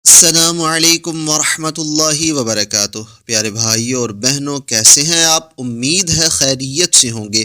السلام علیکم ورحمۃ اللہ وبرکاتہ۔ پیارے بھائیوں اور بہنوں، کیسے ہیں آپ؟ امید ہے خیریت سے ہوں گے۔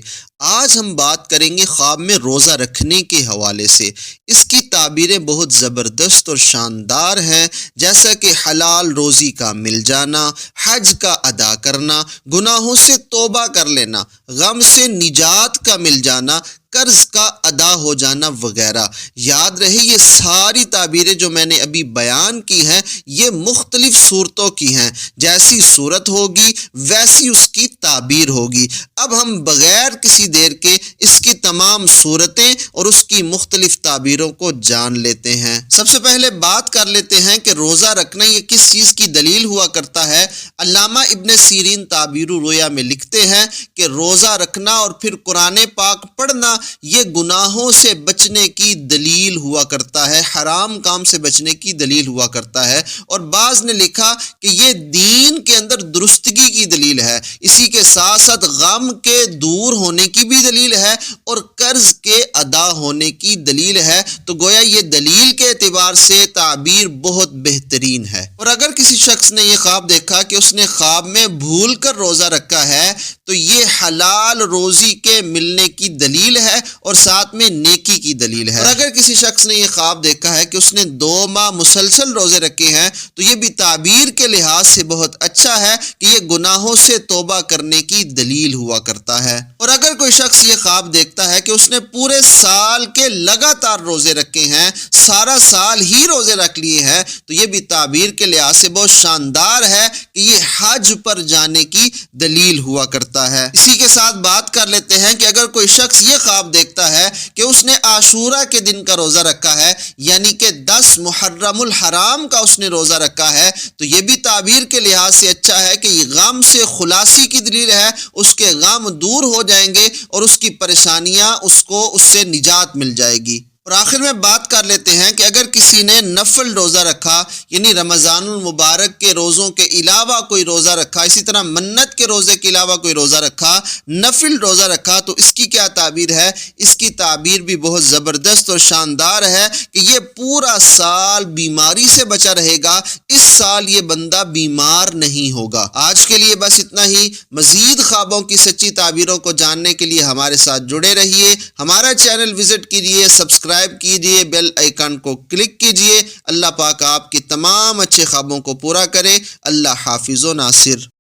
آج ہم بات کریں گے خواب میں روزہ رکھنے کے حوالے سے۔ اس کی تعبیریں بہت زبردست اور شاندار ہیں، جیسا کہ حلال روزی کا مل جانا، حج کا ادا کرنا، گناہوں سے توبہ کر لینا، غم سے نجات کا مل جانا، قرض کا ادا ہو جانا وغیرہ۔ یاد رہے یہ ساری تعبیریں جو میں نے ابھی بیان کی ہیں، یہ مختلف صورتوں کی ہیں۔ جیسی صورت ہوگی ویسی اس کی تعبیر ہوگی۔ اب ہم بغیر کسی دیر کے اس کی تمام صورتیں اور اس کی مختلف تعبیروں کو جان لیتے ہیں۔ سب سے پہلے بات کر لیتے ہیں کہ روزہ رکھنا یہ کس چیز کی دلیل ہوا کرتا ہے۔ علامہ ابن سیرین تعبیر الرؤیا میں لکھتے ہیں کہ روزہ رکھنا اور پھر قرآن پاک پڑھنا یہ گناہوں سے بچنے کی دلیل ہوا کرتا ہے، حرام کام سے بچنے کی دلیل ہوا کرتا ہے۔ اور بعض نے لکھا کہ یہ دین کے اندر درستگی کی دلیل ہے، اسی کے ساتھ ساتھ غم کے دور ہونے کی بھی دلیل ہے اور قرض کے ادا ہونے کی دلیل ہے۔ تو گویا یہ دلیل کے اعتبار سے تعبیر بہت بہترین ہے۔ اور اگر کسی شخص نے یہ خواب دیکھا کہ اس نے خواب میں بھول کر روزہ رکھا ہے تو یہ حلال روزی کے ملنے کی دلیل ہے اور ساتھ میں نیکی کی دلیل ہے۔ اور اگر کسی شخص نے یہ خواب دیکھا ہے کہ اس نے 2 ماہ مسلسل روزے رکھے ہیں تو یہ بھی تعبیر کے لحاظ سے بہت اچھا ہے کہ یہ گناہوں سے توبہ کرنے کی دلیل ہوا کرتا ہے۔ اور اگر کوئی شخص یہ خواب دیکھتا ہے کہ اس نے پورے سال کے لگاتار روزے رکھے ہیں، سارا سال ہی روزے رکھ لیے ہیں، تو یہ بھی تعبیر کے لحاظ سے بہت شاندار ہے کہ یہ حج پر جانے کی دلیل ہوا کرتا ہے۔ اسی کے ساتھ بات کر لیتے ہیں کہ اگر کوئی شخص یہ خواب دیکھتا ہے کہ اس نے عاشورہ کے دن کا روزہ رکھا ہے، یعنی کہ 10 محرم الحرام کا اس نے روزہ رکھا ہے، تو یہ بھی تعبیر کے لحاظ سے اچھا ہے کہ یہ غم سے خلاصی کی دلیل ہے، اس کے غم دور ہو جائیں گے اور اس کی پریشانیاں اس سے نجات مل جائے گی۔ اور آخر میں بات کر لیتے ہیں کہ اگر کسی نے نفل روزہ رکھا، یعنی رمضان المبارک کے روزوں کے علاوہ کوئی روزہ رکھا، اسی طرح منت کے روزے کے علاوہ کوئی روزہ رکھا، نفل روزہ رکھا، تو اس کی کیا تعبیر ہے؟ اس کی تعبیر بھی بہت زبردست اور شاندار ہے کہ یہ پورا سال بیماری سے بچا رہے گا، اس سال یہ بندہ بیمار نہیں ہوگا۔ آج کے لیے بس اتنا ہی۔ مزید خوابوں کی سچی تعبیروں کو جاننے کے لیے ہمارے ساتھ جڑے رہیے۔ ہمارا چینل وزٹ کیجیے، سبسکرائب کیجیے، بیل آئیکن کو کلک کیجیے۔ اللہ پاک آپ کے تمام اچھے خوابوں کو پورا کرے۔ اللہ حافظ و ناصر۔